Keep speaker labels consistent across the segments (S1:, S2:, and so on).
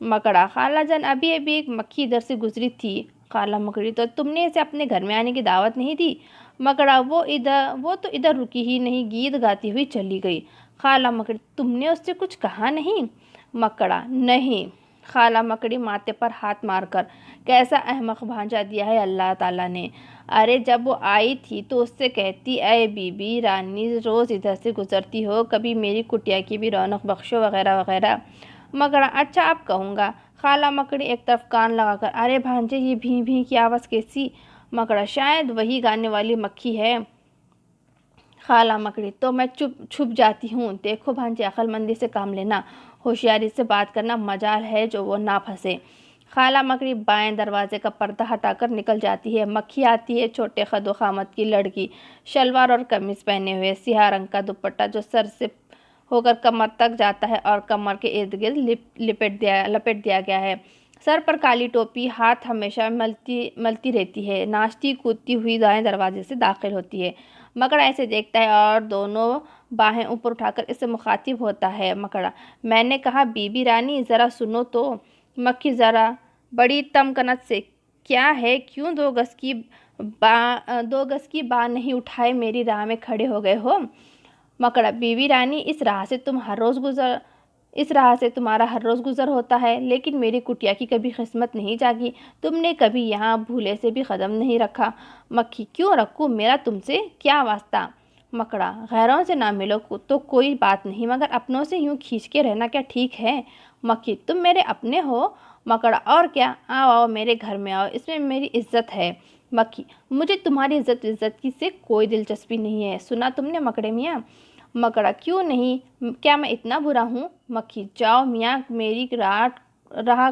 S1: مکڑا: خالہ جان، ابھی ابھی ایک مکھی ادھر سے گزری تھی۔ خالہ مکڑی: تو تم نے اسے اپنے گھر میں آنے کی دعوت نہیں دی؟ مکڑا: وہ تو ادھر رکی ہی نہیں، گیت گاتی ہوئی چلی گئی۔ خالہ مکڑی: تم نے اس سے کچھ کہا نہیں؟ مکڑا: نہیں۔ خالہ مکڑی ماتھے پر ہاتھ مار کر: کیسا احمق بھانجا دیا ہے اللہ تعالیٰ نے! ارے جب وہ آئی تھی تو اس سے کہتی، اے بی بی رانی، روز ادھر سے گزرتی ہو، کبھی میری کٹیا کی بھی رونق بخشو، وغیرہ وغیرہ۔ مکڑا: اچھا اب کہوں گا۔ خالہ مکڑی ایک طرف کان لگا کر: ارے بھانجے، یہ بھیں بھیں کی آواز کیسی؟ مکڑا: شاید وہی گانے والی مکھی ہے۔ خالہ مکڑی: تو میں چھپ جاتی ہوں۔ دیکھو بھانجے، عقل مندی سے کام لینا، ہوشیاری سے بات کرنا، مجال ہے جو وہ نہ پھنسے۔ خالہ مکڑی بائیں دروازے کا پردہ ہٹا کر نکل جاتی ہے۔ مکھی آتی ہے، چھوٹے قد و قامت کی لڑکی، شلوار اور قمیص پہنے ہوئے، سیاہ رنگ کا دوپٹہ جو سر سے ہو کر کمر تک جاتا ہے اور کمر کے ارد گرد لپیٹ دیا گیا ہے۔ سر پر کالی ٹوپی، ہاتھ ہمیشہ ملتی رہتی ہے، ناچتی کودتی ہوئی دائیں دروازے سے داخل ہوتی ہے۔ مکڑا اسے دیکھتا ہے اور دونوں باہیں اوپر اٹھا کر اس سے مخاطب ہوتا ہے۔ مکڑا: میں نے کہا بی بی رانی، ذرا سنو تو۔ مکھی ذرا بڑی تمکنت سے: کیا ہے، کیوں دو گز کی باں نہیں اٹھائے میری راہ میں کھڑے ہو گئے ہو؟ مکڑا: بی بی رانی، اس راہ سے تمہارا ہر روز گزر ہوتا ہے، لیکن میری کٹیا کی کبھی قسمت نہیں جاگی، تم نے کبھی یہاں بھولے سے بھی قدم نہیں رکھا۔ مکھی: کیوں رکھوں، میرا تم سے کیا واسطہ؟ مکڑا: غیروں سے نہ ملو تو کوئی بات نہیں، مگر اپنوں سے یوں کھینچ کے رہنا کیا ٹھیک ہے؟ مکھی: تم میرے اپنے ہو؟ مکڑا: اور کیا، آؤ میرے گھر میں آؤ، اس میں میری عزت ہے۔ مکھی: مجھے تمہاری عزت سے کوئی دلچسپی نہیں ہے، سنا تم نے مکڑے میاں؟ مکڑا: کیوں نہیں، کیا میں اتنا برا ہوں؟ مکھی: جاؤ میاں، میری راہ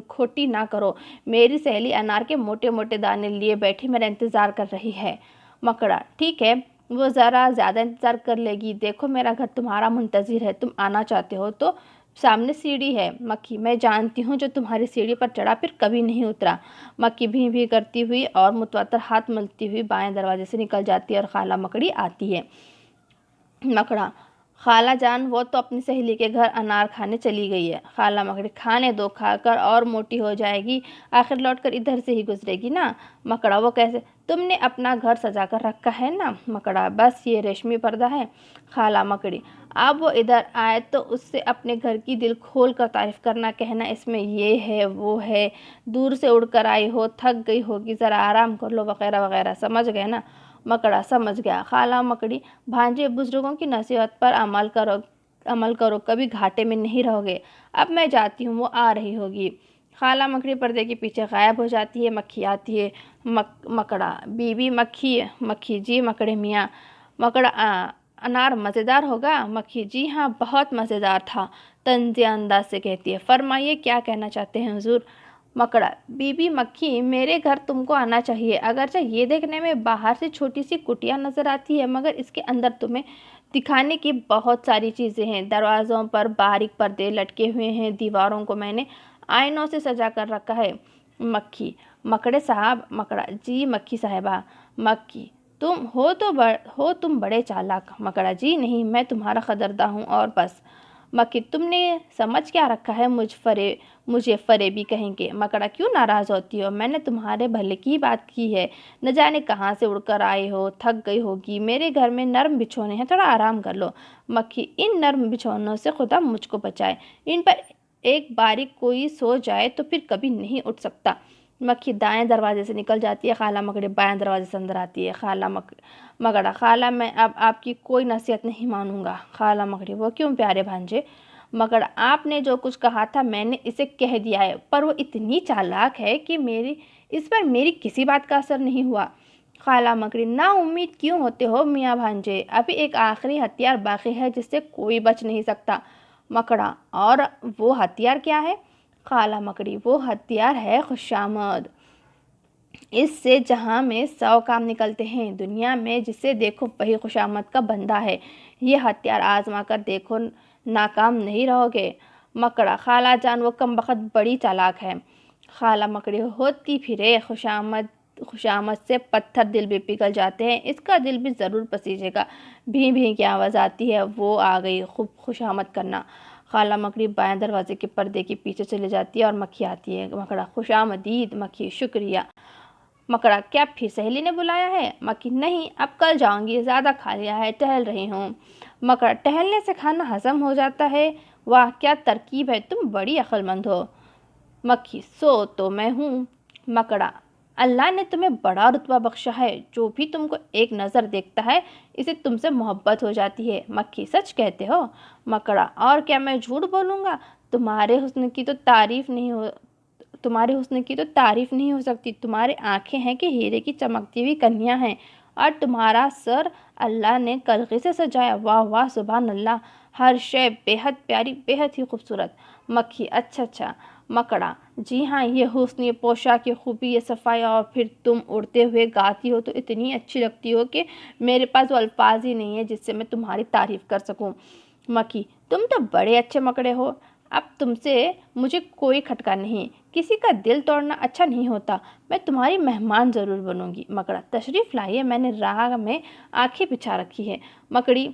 S1: کھوٹی نہ کرو، میری سہیلی انار کے موٹے موٹے دانے لیے بیٹھی میرا انتظار کر رہی ہے۔ مکڑا: ٹھیک ہے، وہ ذرا زیادہ انتظار کر لے گی، دیکھو میرا گھر تمہارا منتظر ہے، تم آنا چاہتے ہو تو سامنے سیڑھی ہے۔ مکھی: میں جانتی ہوں، جو تمہاری سیڑھی پر چڑھا پھر کبھی نہیں اترا۔ مکھی بھیں بھیں کرتی ہوئی اور متواتر ہاتھ ملتی ہوئی بائیں دروازے سے نکل جاتی ہے اور خالہ مکڑی آتی ہے۔ مکڑا: خالہ جان، وہ تو اپنی سہیلی کے گھر انار کھانے چلی گئی ہے۔ خالہ مکڑی: کھانے دو، کھا کر اور موٹی ہو جائے گی، آخر لوٹ کر ادھر سے ہی گزرے گی نا۔ مکڑا: وہ کیسے، تم نے اپنا گھر سجا کر رکھا ہے نا۔ مکڑا: بس یہ ریشمی پردہ ہے۔ خالہ مکڑی: اب وہ ادھر آئے تو اس سے اپنے گھر کی دل کھول کر تعریف کرنا، کہنا اس میں یہ ہے وہ ہے، دور سے اڑ کر آئی ہو، تھک گئی ہوگی، ذرا آرام کر لو، وغیرہ وغیرہ، سمجھ گئے نا؟ مکڑا: سمجھ گیا۔ خالہ مکڑی: بھانجے، بزرگوں کی نصیحت پر عمل کرو، کبھی گھاٹے میں نہیں رہو گے۔ اب میں جاتی ہوں، وہ آ رہی ہوگی۔ خالہ مکڑی پردے کے پیچھے غائب ہو جاتی ہے۔ مکھی آتی ہے۔ مکڑا: بی بی مکھی۔ مکھی: جی مکڑے میاں۔ مکڑا: انار مزیدار ہوگا؟ مکھی: جی ہاں، بہت مزیدار تھا، طنزیہ انداز سے کہتی ہے۔ فرمائیے، کیا کہنا چاہتے ہیں حضور؟ مکڑا: بی بی مکھی، میرے گھر تم کو آنا چاہیے، اگرچہ یہ دیکھنے میں باہر سے چھوٹی سی کٹیا نظر آتی ہے، مگر اس کے اندر تمہیں دکھانے کی بہت ساری چیزیں ہیں۔ دروازوں پر باریک پردے لٹکے ہوئے ہیں، دیواروں کو میں نے آئینوں سے سجا کر رکھا ہے۔ مکھی: مکڑے صاحب۔ مکڑا: جی مکھی صاحبہ۔ مکھی: تم بڑے چالاک۔ مکڑا: جی نہیں، میں تمہارا قدرداں ہوں اور بس۔ مکھی: تم نے سمجھ کیا رکھا ہے، مجھے فریبی کہیں گے؟ مکڑا: کیوں ناراض ہوتی ہو، میں نے تمہارے بھلے کی ہی بات کی ہے، نہ جانے کہاں سے اڑ کر آئے ہو، تھک گئی ہوگی، میرے گھر میں نرم بچھونے ہیں، تھوڑا آرام کر لو۔ مکھی: ان نرم بچھونوں سے خدا مجھ کو بچائے، ان پر ایک باری کوئی سو جائے تو پھر کبھی نہیں اٹھ سکتا۔ مکھی دائیں دروازے سے نکل جاتی ہے۔ خالہ مکڑی بائیں دروازے سے اندر آتی ہے۔ مکڑا: خالہ، میں اب آپ کی کوئی نصیحت نہیں مانوں گا۔ خالہ مکڑی: وہ کیوں پیارے بھانجے؟ مکڑا: آپ نے جو کچھ کہا تھا میں نے اسے کہہ دیا ہے، پر وہ اتنی چالاک ہے کہ اس پر میری کسی بات کا اثر نہیں ہوا۔ خالہ مکڑی: نا امید کیوں ہوتے ہو میاں بھانجے، ابھی ایک آخری ہتھیار باقی ہے جس سے کوئی بچ نہیں سکتا۔ مکڑا: اور وہ ہتھیار کیا ہے؟ خالہ مکڑی: وہ ہتھیار ہے خوشامد، اس سے جہاں میں 100 کام نکلتے ہیں، دنیا میں جسے دیکھو وہی خوشامد کا بندہ ہے، یہ ہتھیار آزما کر دیکھو، ناکام نہیں رہو گے۔ مکڑا: خالہ جان، وہ کمبخت بڑی چالاک ہے۔ خالہ مکڑی: ہوتی پھرے خوشامد سے پتھر دل بھی پگھل جاتے ہیں، اس کا دل بھی ضرور پسیجے گا۔ بھیں بھیں کی آواز آتی ہے، وہ آ گئی خوب خوشامد کرنا۔ خالہ مکڑی بائیں دروازے کے پردے کے پیچھے چلے جاتی ہے اور مکھی آتی ہے۔ مکڑا: خوش آمدید مکھی، شکریہ۔ مکڑا: کیا پھر سہیلی نے بلایا ہے؟ مکھی: نہیں، اب کل جاؤں گی، زیادہ کھا لیا ہے، ٹہل رہی ہوں۔ مکڑا: ٹہلنے سے کھانا ہضم ہو جاتا ہے؟ واہ کیا ترکیب ہے، تم بڑی عقل مند ہو۔ مکھی: سو تو میں ہوں۔ مکڑا: اللہ نے تمہیں بڑا رتبہ بخشا ہے، جو بھی تم کو ایک نظر دیکھتا ہے اسے تم سے محبت ہو جاتی ہے۔ مکھی: سچ کہتے ہو؟ مکڑا: اور کیا میں جھوٹ بولوں گا؟ تمہارے حسن کی تو تعریف نہیں ہو سکتی۔ تمہاری آنکھیں ہیں کہ ہیرے کی چمکتی ہوئی کنیاں ہیں، اور تمہارا سر اللہ نے کلگی سے سجایا۔ واہ واہ سبحان اللہ، ہر شے بے حد پیاری، بے حد ہی خوبصورت۔ مکھی: اچھا۔ مکڑا: جی ہاں، یہ حسن، یہ پوشاک، یہ خوبی، یہ صفائی، اور پھر تم اڑتے ہوئے گاتی ہو تو اتنی اچھی لگتی ہو کہ میرے پاس وہ الفاظ ہی نہیں ہیں جس سے میں تمہاری تعریف کر سکوں۔ مکھی: تم تو بڑے اچھے مکڑے ہو، اب تم سے مجھے کوئی کھٹکا نہیں، کسی کا دل توڑنا اچھا نہیں ہوتا، میں تمہاری مہمان ضرور بنوں گی۔ مکڑا: تشریف لائیے، میں نے راہ میں آنکھیں بچھا رکھی ہے۔ مکڑی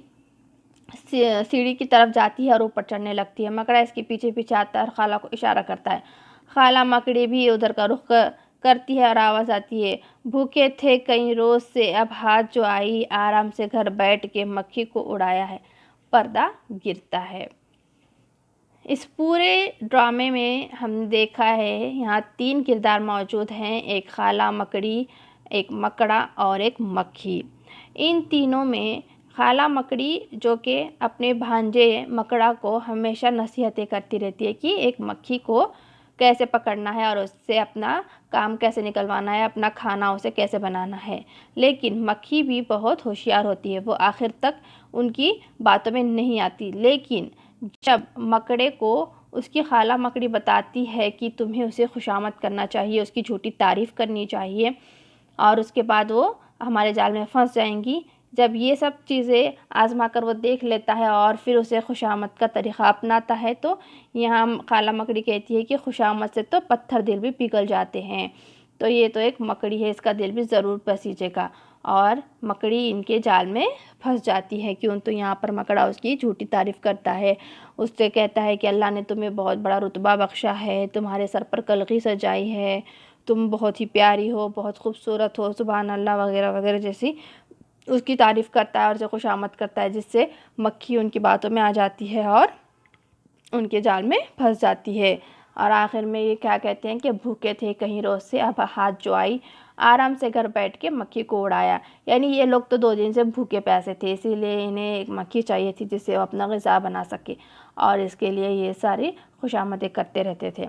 S1: سیڑھی کی طرف جاتی ہے اور اوپر چڑھنے لگتی ہے۔ مکڑا اس کے پیچھے پیچھے آتا ہے اور خالہ کو اشارہ کرتا ہے۔ خالہ مکڑی بھی ادھر کا رخ کرتی ہے اور آواز آتی ہے: بھوکے تھے کئی روز سے، اب ہاتھ جو آئی، آرام سے گھر بیٹھ کے مکھی کو اڑایا ہے۔ پردہ گرتا ہے۔ اس پورے ڈرامے میں ہم نے دیکھا ہے یہاں 3 کردار موجود ہیں، ایک خالہ مکڑی، ایک مکڑا اور ایک مکھی۔ ان تینوں میں خالہ مکڑی جو کہ اپنے بھانجے مکڑا کو ہمیشہ نصیحتیں کرتی رہتی ہے کہ ایک مکھی کو کیسے پکڑنا ہے اور اس سے اپنا کام کیسے نکلوانا ہے، اپنا کھانا اسے کیسے بنانا ہے۔ لیکن مکھی بھی بہت ہوشیار ہوتی ہے، وہ آخر تک ان کی باتوں میں نہیں آتی، لیکن جب مکڑے کو اس کی خالہ مکڑی بتاتی ہے کہ تمہیں اسے خوشامد کرنا چاہیے، اس کی جھوٹی تعریف کرنی چاہیے، اور اس کے بعد وہ ہمارے جال میں پھنس جائیں گی، جب یہ سب چیزیں آزما کر وہ دیکھ لیتا ہے اور پھر اسے خوشامد کا طریقہ اپناتا ہے، تو یہاں خالہ مکڑی کہتی ہے کہ خوشامد سے تو پتھر دل بھی پگھل جاتے ہیں، تو یہ تو ایک مکڑی ہے، اس کا دل بھی ضرور پسیجے گا، اور مکڑی ان کے جال میں پھنس جاتی ہے۔ کیوں؟ تو یہاں پر مکڑا اس کی جھوٹی تعریف کرتا ہے، اس سے کہتا ہے کہ اللہ نے تمہیں بہت بڑا رتبہ بخشا ہے، تمہارے سر پر کلگی سجائی ہے، تم بہت ہی پیاری ہو، بہت خوبصورت ہو، سبحان اللہ وغیرہ وغیرہ جیسی اس کی تعریف کرتا ہے اور اسے خوشامد کرتا ہے، جس سے مکھی ان کی باتوں میں آ جاتی ہے اور ان کے جال میں پھنس جاتی ہے۔ اور آخر میں یہ کیا کہتے ہیں کہ بھوکے تھے کہیں روز سے، اب ہاتھ جو آئی، آرام سے گھر بیٹھ کے مکھی کو اڑایا۔ یعنی یہ لوگ تو 2 دن سے بھوکے پیاسے تھے، اسی لیے انہیں ایک مکھی چاہیے تھی جس سے وہ اپنا غذا بنا سکے، اور اس کے لیے یہ ساری خوشامدیں کرتے رہتے تھے،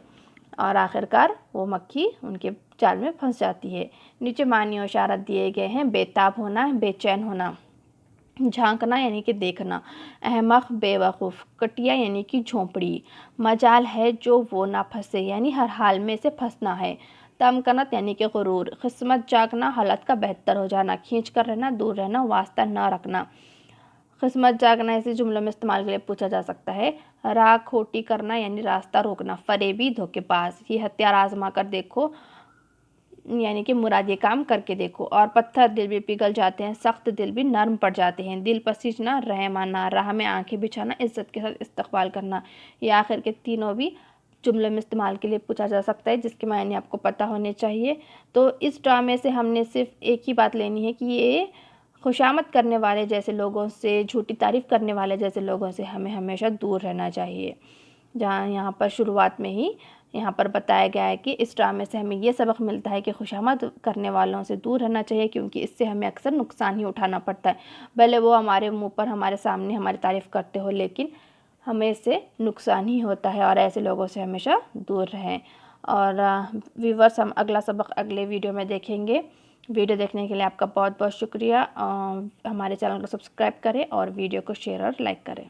S1: اور آخر کار وہ مکھی ان کے جال میں پھنس جاتی ہے۔ نیچے معنی و اشارت دیے گئے ہیں: بے تاب ہونا، بے چین ہونا، جھانکنا یعنی کہ دیکھنا، احمق بے وقوف، کٹیا یعنی کہ جھونپڑی، مجال ہے جو وہ نہ پھنسے یعنی ہر حال میں سے پھنسنا ہے، تمکنت یعنی کہ غرور، قسمت جاگنا، حالت کا بہتر ہو جانا، کھینچ کر رہنا، دور رہنا، واسطہ نہ رکھنا۔ قسمت جاگنا ایسے جملوں میں استعمال کے لیے پوچھا جا سکتا ہے: راہ کھوٹی کرنا یعنی راستہ روکنا، فریبی، دھوکے باز، یہ ہتھیار آزما کر دیکھو یعنی کہ مراد یہ کام کر کے دیکھو، اور پتھر دل بھی پگھل جاتے ہیں، سخت دل بھی نرم پڑ جاتے ہیں، دل پسیجنا، رحم آنا، راہ میں آنکھیں بچھانا، عزت کے ساتھ استقبال کرنا۔ یہ آخر کے تینوں بھی جملے میں استعمال کے لیے پوچھا جا سکتا ہے، جس کے معنی آپ کو پتہ ہونے چاہیے۔ تو اس ڈرامے سے ہم نے صرف ایک ہی بات لینی ہے کہ یہ خوشامد کرنے والے جیسے لوگوں سے، جھوٹی تعریف کرنے والے جیسے لوگوں سے ہمیں ہمیشہ دور رہنا چاہیے۔ جہاں یہاں پر شروعات میں ہی یہاں پر بتایا گیا ہے کہ اس ڈرامے سے ہمیں یہ سبق ملتا ہے کہ خوشامد کرنے والوں سے دور رہنا چاہیے، کیونکہ اس سے ہمیں اکثر نقصان ہی اٹھانا پڑتا ہے، بھلے وہ ہمارے منہ پر ہمارے سامنے ہماری تعریف کرتے ہو، لیکن ہمیں اس سے نقصان ہی ہوتا ہے، اور ایسے لوگوں سے ہمیشہ دور رہیں۔ اور ویورز، ہم اگلا سبق اگلے ویڈیو میں دیکھیں گے۔ ویڈیو دیکھنے کے لیے آپ کا بہت بہت شکریہ، ہمارے چینل کو سبسکرائب کریں اور ویڈیو کو شیئر اور لائک کریں۔